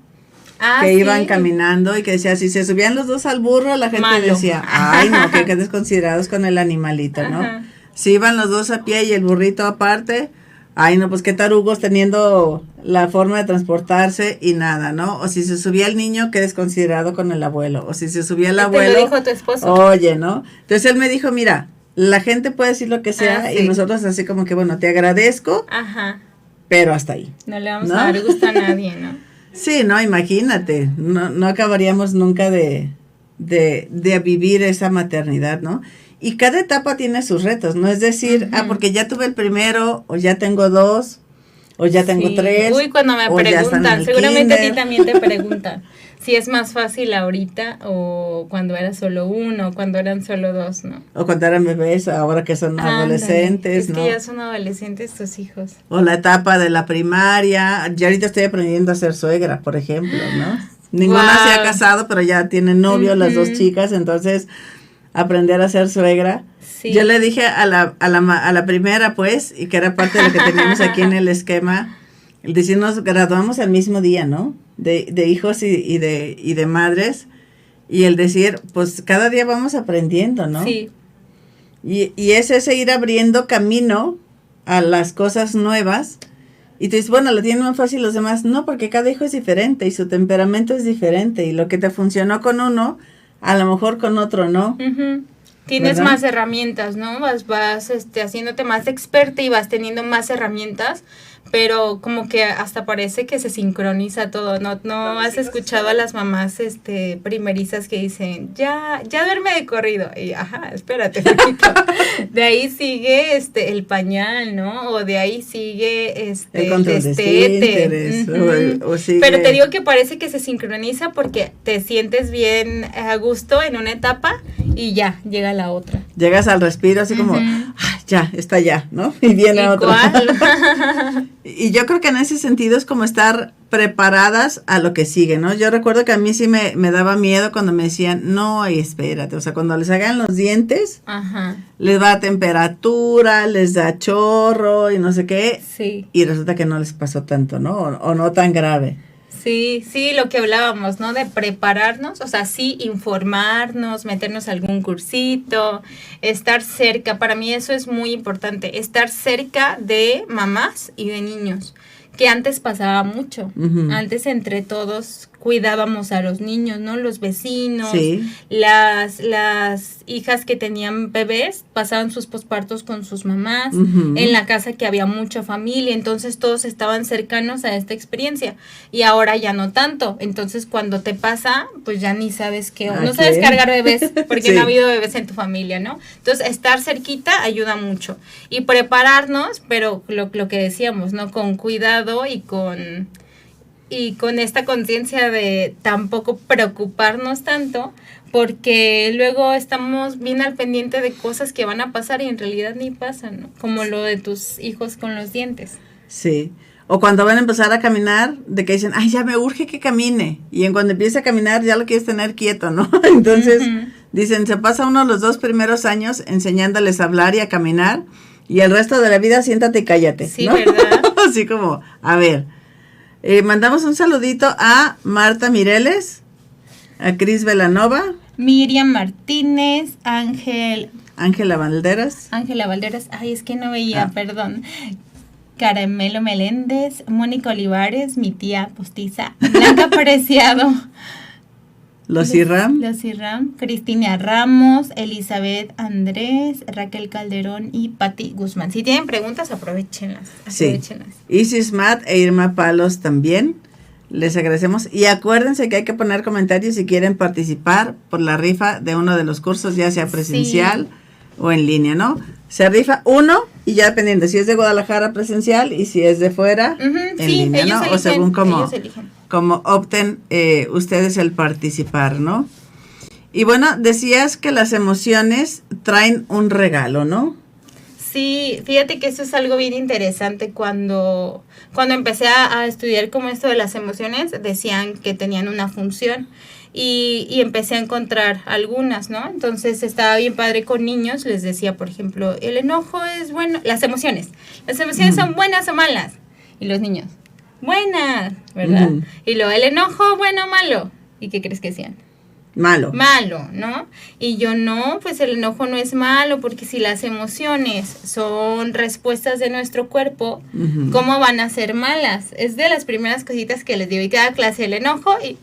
Que sí, iban caminando y que decía, si se subían los dos al burro, la gente malo. Decía, ay, no, que desconsiderados con el animalito, ¿no? Ajá. Si iban los dos a pie y el burrito aparte, ay, no, pues qué tarugos teniendo la forma de transportarse y nada, ¿no? O si se subía el niño, qué desconsiderado con el abuelo. O si se subía el abuelo. Te lo dijo tu esposo. Oye, ¿no? Entonces él me dijo, mira, la gente puede decir lo que sea sí. Y nosotros así como que, bueno, te agradezco, ajá, pero hasta ahí. No le vamos a dar gusto a nadie, ¿no? Sí, no, imagínate, no acabaríamos nunca de vivir esa maternidad, ¿no? Y cada etapa tiene sus retos, no es decir, porque ya tuve el primero, o ya tengo dos, o ya tengo tres. Uy, cuando me preguntan, seguramente a ti también te preguntan si es más fácil ahorita o cuando era solo uno, o cuando eran solo dos, ¿no? O cuando eran bebés, ahora que son adolescentes, ¿no? Es que ya son adolescentes tus hijos. O la etapa de la primaria, yo ahorita estoy aprendiendo a ser suegra, por ejemplo, ¿no? Ninguna se ha casado, pero ya tienen novio, las dos chicas, entonces aprender a ser suegra. Sí. Yo le dije a la primera, pues, y que era parte de lo que teníamos aquí en el esquema, el decir, nos graduamos el mismo día, ¿no? De hijos y de madres, y el decir, pues, cada día vamos aprendiendo, ¿no? Sí. Y es ese ir abriendo camino a las cosas nuevas, y tú dices, bueno, lo tienen más fácil los demás. No, porque cada hijo es diferente, y su temperamento es diferente, y lo que te funcionó con uno, a lo mejor con otro no. Tienes, ¿verdad?, más herramientas, ¿no? Vas haciéndote más experta y vas teniendo más herramientas, pero como que hasta parece que se sincroniza todo. ¿No has escuchado a las mamás primerizas que dicen, ya duerme de corrido? Y ajá, espérate un poquito. De ahí sigue el pañal, ¿no? O de ahí sigue el control de esfínteres, o sigue. Pero te digo que parece que se sincroniza porque te sientes bien a gusto en una etapa y ya llega la otra. Llegas al respiro así como, ya, está ya, ¿no? Y viene otro. Y yo creo que en ese sentido es como estar preparadas a lo que sigue, ¿no? Yo recuerdo que a mí sí me daba miedo cuando me decían, no, y espérate, o sea, cuando les hagan los dientes, les va a temperatura, les da chorro y no sé qué, y resulta que no les pasó tanto, ¿no? O no tan grave. Sí, lo que hablábamos, ¿no? De prepararnos, o sea, sí, informarnos, meternos a algún cursito, estar cerca. Para mí eso es muy importante, estar cerca de mamás y de niños, que antes pasaba mucho. Antes entre todos cuidábamos a los niños, ¿no? Los vecinos, las hijas que tenían bebés pasaban sus pospartos con sus mamás, en la casa que había mucha familia, entonces todos estaban cercanos a esta experiencia, y ahora ya no tanto. Entonces cuando te pasa, pues ya ni sabes no sabes cargar bebés, porque no ha habido bebés en tu familia, ¿no? Entonces estar cerquita ayuda mucho, y prepararnos, pero lo que decíamos, ¿no? Con cuidado y con esta conciencia de tampoco preocuparnos tanto, porque luego estamos bien al pendiente de cosas que van a pasar y en realidad ni pasan, ¿no? Como lo de tus hijos con los dientes. Sí, o cuando van a empezar a caminar, de que dicen, ay, ya me urge que camine, y en cuando empieza a caminar ya lo quieres tener quieto, ¿no? Entonces, dicen, se pasa uno los 2 primeros años enseñándoles a hablar y a caminar, y el resto de la vida siéntate y cállate, sí, ¿no? ¿verdad? Así como, a ver, mandamos un saludito a Marta Mireles, a Cris Velanova, Miriam Martínez, Ángela Valderas, ay, es que no veía, perdón, Caramelo Meléndez, Mónica Olivares, mi tía postiza, Blanca Preciado, Los Irram, Cristina Ramos, Elizabeth Andrés, Raquel Calderón y Pati Guzmán. Si tienen preguntas, aprovechenlas. Sí. Isis Matt e Irma Palos también. Les agradecemos. Y acuérdense que hay que poner comentarios si quieren participar por la rifa de uno de los cursos, ya sea presencial o en línea, ¿no? Se rifa uno y ya dependiendo si es de Guadalajara presencial y si es de fuera en línea, ¿no? O según como opten ustedes el participar, ¿no? Y bueno, decías que las emociones traen un regalo, ¿no? Sí, fíjate que eso es algo bien interesante. Cuando empecé a estudiar como esto de las emociones, decían que tenían una función. Y empecé a encontrar algunas, ¿no? Entonces estaba bien padre con niños, les decía, por ejemplo, el enojo es bueno, las emociones son buenas o malas, y los niños, buenas, ¿verdad? Y luego el enojo, bueno o malo, ¿y qué crees que decían? Malo, ¿no? Y yo no, pues el enojo no es malo, porque si las emociones son respuestas de nuestro cuerpo, ¿cómo van a ser malas? Es de las primeras cositas que les digo, y cada clase el enojo, y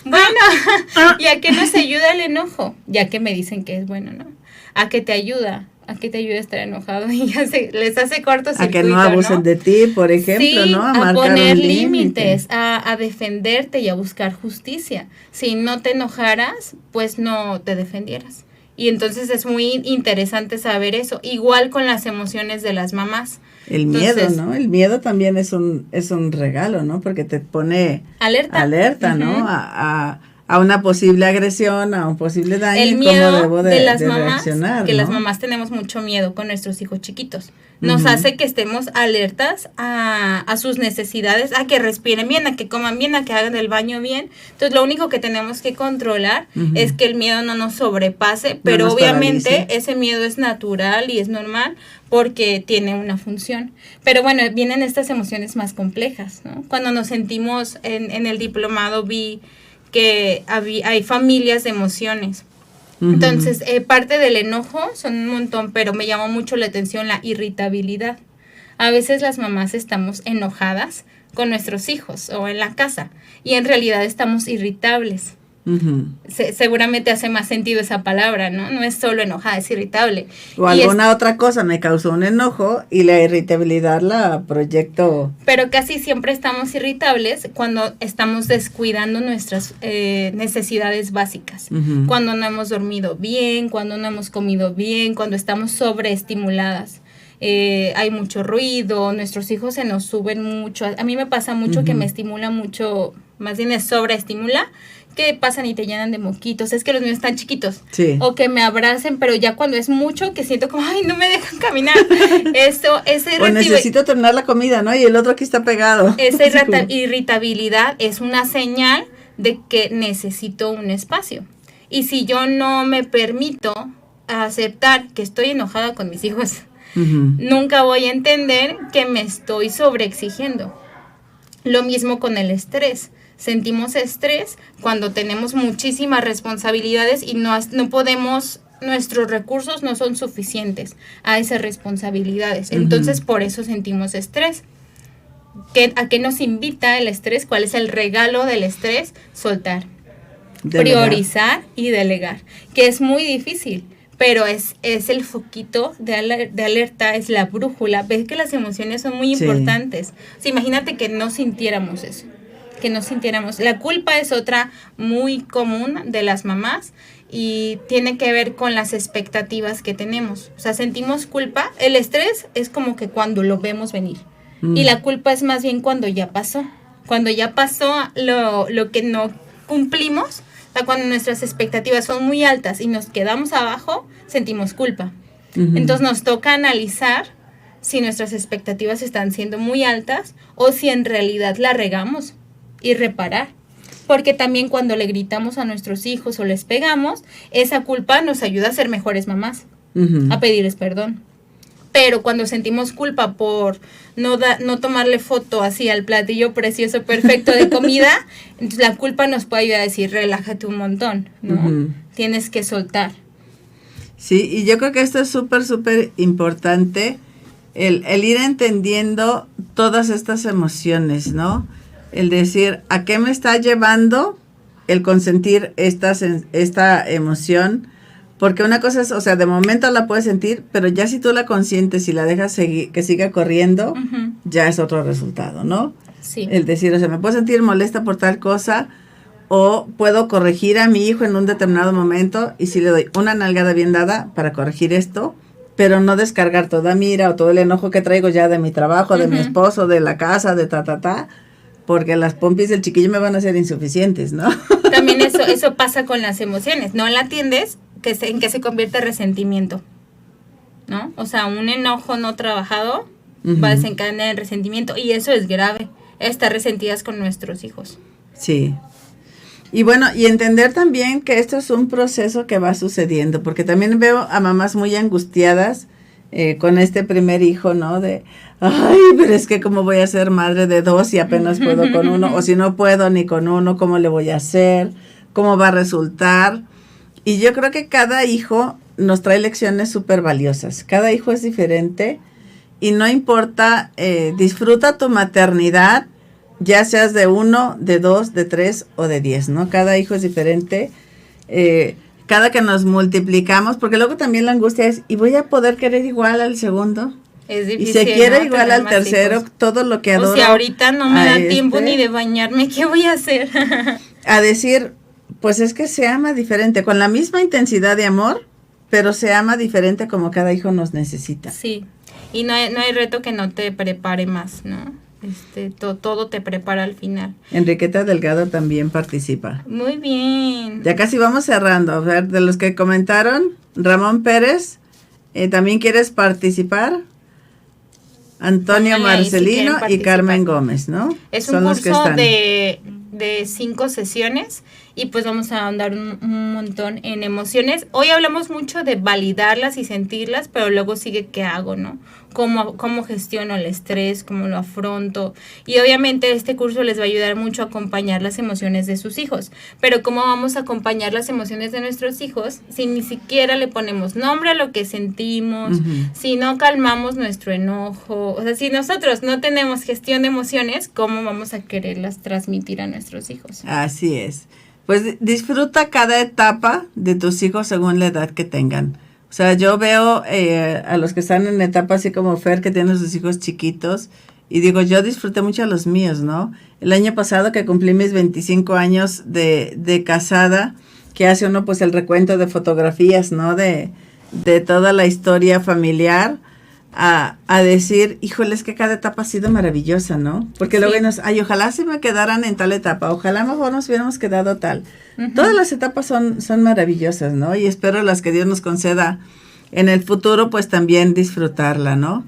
bueno, ¿y a qué nos ayuda el enojo? Ya que me dicen que es bueno, ¿no? ¿A qué te ayuda? ¿A qué te ayuda a estar enojado? Y ya les hace cortocircuito, a que no abusen de ti, por ejemplo, ¿no? A poner límites, a defenderte y a buscar justicia. Si no te enojaras, pues no te defendieras. Y entonces es muy interesante saber eso. Igual con las emociones de las mamás. El miedo, ¿no? El miedo también es un regalo, ¿no? Porque te pone alerta, ¿no? A una posible agresión, a un posible daño. El miedo cómo debo de las mamás, reaccionar, que ¿no? las mamás tenemos mucho miedo con nuestros hijos chiquitos. Nos hace que estemos alertas a sus necesidades, a que respiren bien, a que coman bien, a que hagan el baño bien. Entonces, lo único que tenemos que controlar es que el miedo no nos sobrepase, pero obviamente paralice. Ese miedo es natural y es normal porque tiene una función. Pero bueno, vienen estas emociones más complejas, ¿no? Cuando nos sentimos en el diplomado vi que hay familias de emociones. Entonces, parte del enojo son un montón, pero me llamó mucho la atención la irritabilidad. A veces las mamás estamos enojadas con nuestros hijos o en la casa y en realidad estamos irritables. Seguramente hace más sentido esa palabra, ¿no? No es solo enojada, es irritable. O alguna otra cosa me causó un enojo y la irritabilidad la proyecto. Pero casi siempre estamos irritables cuando estamos descuidando nuestras necesidades básicas. Cuando no hemos dormido bien, cuando no hemos comido bien, cuando estamos sobreestimuladas. Hay mucho ruido, nuestros hijos se nos suben mucho. A mí me pasa mucho que me estimula mucho, más bien es sobreestimula, que pasan y te llenan de moquitos, es que los míos están chiquitos. Sí. O que me abracen, pero ya cuando es mucho, que siento como, ay, no me dejan caminar. O necesito terminar la comida, ¿no? Y el otro aquí está pegado. Esa irritabilidad es una señal de que necesito un espacio. Y si yo no me permito aceptar que estoy enojada con mis hijos, nunca voy a entender que me estoy sobreexigiendo. Lo mismo con el estrés. Sentimos estrés cuando tenemos muchísimas responsabilidades y no podemos, nuestros recursos no son suficientes a esas responsabilidades. Entonces, por eso sentimos estrés. ¿A qué nos invita el estrés? ¿Cuál es el regalo del estrés? Soltar, priorizar y delegar, que es muy difícil. Pero es el foquito de alerta, es la brújula. Ves que las emociones son muy importantes. O sea, imagínate que no sintiéramos eso, que no sintiéramos. La culpa es otra muy común de las mamás y tiene que ver con las expectativas que tenemos. O sea, sentimos culpa. El estrés es como que cuando lo vemos venir. Y la culpa es más bien cuando ya pasó. Cuando ya pasó lo que no cumplimos. O sea, cuando nuestras expectativas son muy altas y nos quedamos abajo, sentimos culpa. Entonces nos toca analizar si nuestras expectativas están siendo muy altas o si en realidad la regamos y reparar. Porque también cuando le gritamos a nuestros hijos o les pegamos, esa culpa nos ayuda a ser mejores mamás, a pedirles perdón. Pero cuando sentimos culpa por no tomarle foto así al platillo precioso, perfecto de comida, entonces la culpa nos puede ayudar a decir, relájate un montón, ¿no? Tienes que soltar. Sí, y yo creo que esto es súper importante, el ir entendiendo todas estas emociones, ¿no? El decir, ¿a qué me está llevando el consentir esta emoción? Porque una cosa es, o sea, de momento la puedes sentir, pero ya si tú la consientes y la dejas que siga corriendo, ya es otro resultado, ¿no? Sí. El decir, o sea, me puedo sentir molesta por tal cosa, o puedo corregir a mi hijo en un determinado momento, y si le doy una nalgada bien dada para corregir esto, pero no descargar toda mi ira o todo el enojo que traigo ya de mi trabajo, de mi esposo, de la casa, de porque las pompis del chiquillo me van a ser insuficientes, ¿no? También eso pasa con las emociones, no la atiendes, en que se convierte en resentimiento, ¿no? O sea, un enojo no trabajado va a desencadenar el resentimiento y eso es grave, estar resentidas con nuestros hijos. Sí. Y bueno, y entender también que esto es un proceso que va sucediendo, porque también veo a mamás muy angustiadas con este primer hijo, ¿no? Ay, pero es que cómo voy a ser madre de 2 y apenas puedo con uno, o si no puedo ni con uno, ¿cómo le voy a hacer? ¿Cómo va a resultar? Y yo creo que cada hijo nos trae lecciones súper valiosas. Cada hijo es diferente y no importa, disfruta tu maternidad, ya seas de 1, de 2, de 3 o de 10, ¿no? Cada hijo es diferente. Cada que nos multiplicamos, porque luego también la angustia es, ¿y voy a poder querer igual al segundo? Es difícil, y se quiere, ¿no?, igual al tercero, hijos. Todo lo que adoro. O sea, ahorita no me da tiempo ni de bañarme, ¿qué voy a hacer? A decir, pues es que se ama diferente, con la misma intensidad de amor, pero se ama diferente como cada hijo nos necesita. Sí, y no hay reto que no te prepare más, ¿no? Todo te prepara al final. Enriqueta Delgado también participa. Muy bien. Ya casi vamos cerrando. A ver, de los que comentaron, Ramón Pérez, ¿también quieres participar? Antonio Marcelino y Carmen Gómez, ¿no? Es un curso de 5 sesiones y pues vamos a ahondar un montón en emociones. Hoy hablamos mucho de validarlas y sentirlas, pero luego sigue qué hago, ¿no? Cómo gestiono el estrés, cómo lo afronto. Y obviamente este curso les va a ayudar mucho a acompañar las emociones de sus hijos. Pero ¿cómo vamos a acompañar las emociones de nuestros hijos si ni siquiera le ponemos nombre a lo que sentimos, si no calmamos nuestro enojo? O sea, si nosotros no tenemos gestión de emociones, ¿cómo vamos a quererlas transmitir a nuestros hijos? Así es. Pues disfruta cada etapa de tus hijos según la edad que tengan. O sea, yo veo a los que están en etapa así como Fer, que tiene sus hijos chiquitos, y digo, yo disfruté mucho a los míos, ¿no? El año pasado que cumplí mis 25 años de casada, que hace uno pues el recuento de fotografías, ¿no? De toda la historia familiar, a decir, híjole, es que cada etapa ha sido maravillosa, ¿no? Porque luego ay, ojalá se me quedaran en tal etapa, ojalá mejor nos hubiéramos quedado tal. Todas las etapas son maravillosas, ¿no? Y espero las que Dios nos conceda en el futuro, pues también disfrutarla, ¿no?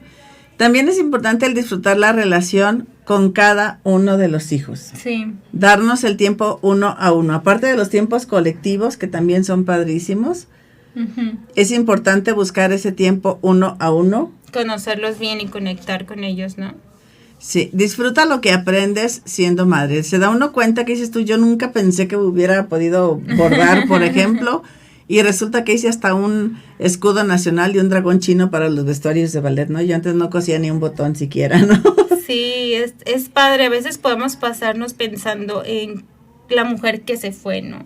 También es importante el disfrutar la relación con cada uno de los hijos. Sí. Darnos el tiempo uno a uno. Aparte de los tiempos colectivos, que también son padrísimos, es importante buscar ese tiempo uno a uno. Conocerlos bien y conectar con ellos, ¿no? Sí, disfruta lo que aprendes siendo madre. Se da uno cuenta que dices tú, yo nunca pensé que hubiera podido bordar, por ejemplo, y resulta que hice hasta un escudo nacional y un dragón chino para los vestuarios de ballet, ¿no? Yo antes no cosía ni un botón siquiera, ¿no? Sí, es padre. A veces podemos pasarnos pensando en la mujer que se fue, ¿no?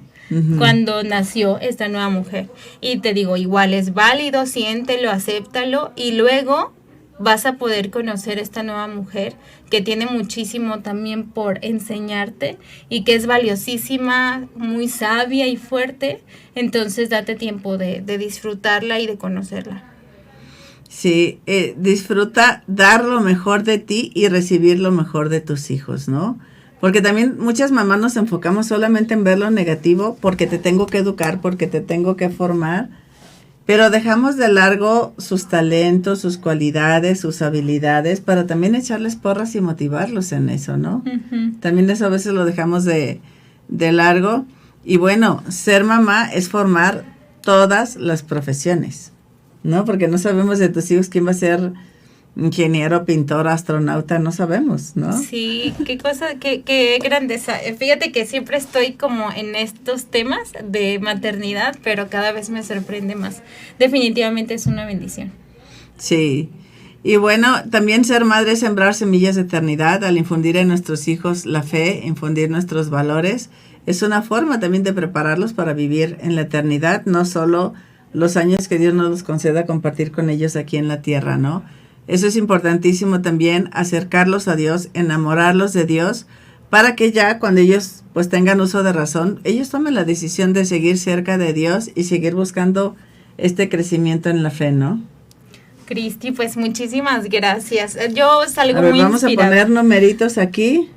Cuando nació esta nueva mujer. Y te digo, igual es válido, siéntelo, acéptalo y luego vas a poder conocer esta nueva mujer que tiene muchísimo también por enseñarte y que es valiosísima, muy sabia y fuerte. Entonces date tiempo de disfrutarla y de conocerla. Sí, disfruta dar lo mejor de ti y recibir lo mejor de tus hijos, ¿no? Porque también muchas mamás nos enfocamos solamente en ver lo negativo porque te tengo que educar, porque te tengo que formar, pero dejamos de largo sus talentos, sus cualidades, sus habilidades para también echarles porras y motivarlos en eso, ¿no? También eso a veces lo dejamos de largo. Y bueno, ser mamá es formar todas las profesiones, ¿no? Porque no sabemos de tus hijos quién va a ser ingeniero, pintor, astronauta, no sabemos, ¿no? Sí, qué cosa, qué grandeza. Fíjate que siempre estoy como en estos temas de maternidad, pero cada vez me sorprende más. Definitivamente es una bendición. Sí, y bueno, también ser madre es sembrar semillas de eternidad al infundir en nuestros hijos la fe, infundir nuestros valores. Es una forma también de prepararlos para vivir en la eternidad, no solo los años que Dios nos conceda compartir con ellos aquí en la tierra, ¿no? Eso es importantísimo también, acercarlos a Dios, enamorarlos de Dios, para que ya cuando ellos pues tengan uso de razón, ellos tomen la decisión de seguir cerca de Dios y seguir buscando este crecimiento en la fe, ¿no? Cristi, pues muchísimas gracias. Yo salgo muy inspirada. Vamos a poner numeritos aquí.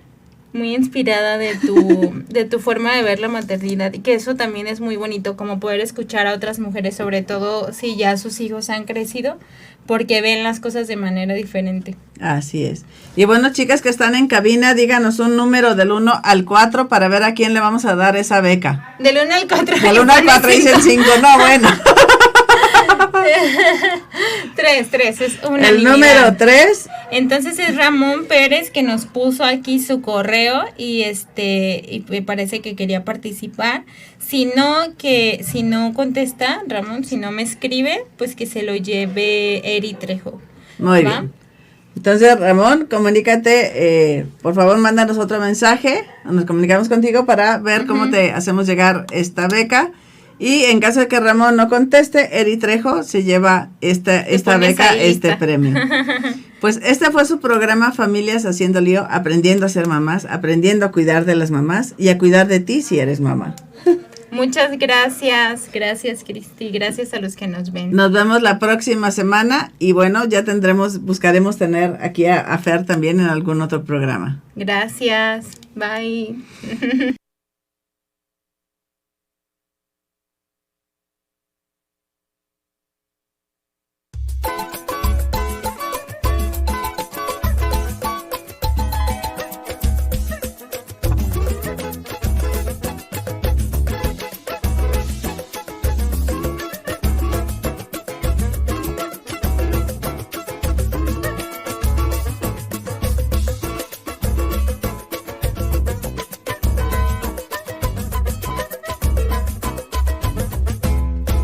Muy inspirada de tu forma de ver la maternidad y que eso también es muy bonito, como poder escuchar a otras mujeres, sobre todo si ya sus hijos han crecido, porque ven las cosas de manera diferente. Así es. Y bueno, chicas que están en cabina, díganos un número del 1 al 4 para ver a quién le vamos a dar esa beca. Del 1 al 4. Del 1 al 4 dicen 5, no, bueno. 3, es una el número 3. Entonces es Ramón Pérez que nos puso aquí su correo y y me parece que quería participar. Si no contesta, Ramón, si no me escribe, pues que se lo lleve Eri Trejo. Muy bien. Entonces, Ramón, comunícate, por favor, mándanos otro mensaje, nos comunicamos contigo para ver cómo te hacemos llegar esta beca. Y en caso de que Ramón no conteste, Eri Trejo se lleva esta beca, este premio. Pues este fue su programa Familias Haciendo Lío, aprendiendo a ser mamás, aprendiendo a cuidar de las mamás y a cuidar de ti si eres mamá. Muchas gracias, gracias Cristi, gracias a los que nos ven. Nos vemos la próxima semana y bueno, ya buscaremos tener aquí a Fer también en algún otro programa. Gracias, bye.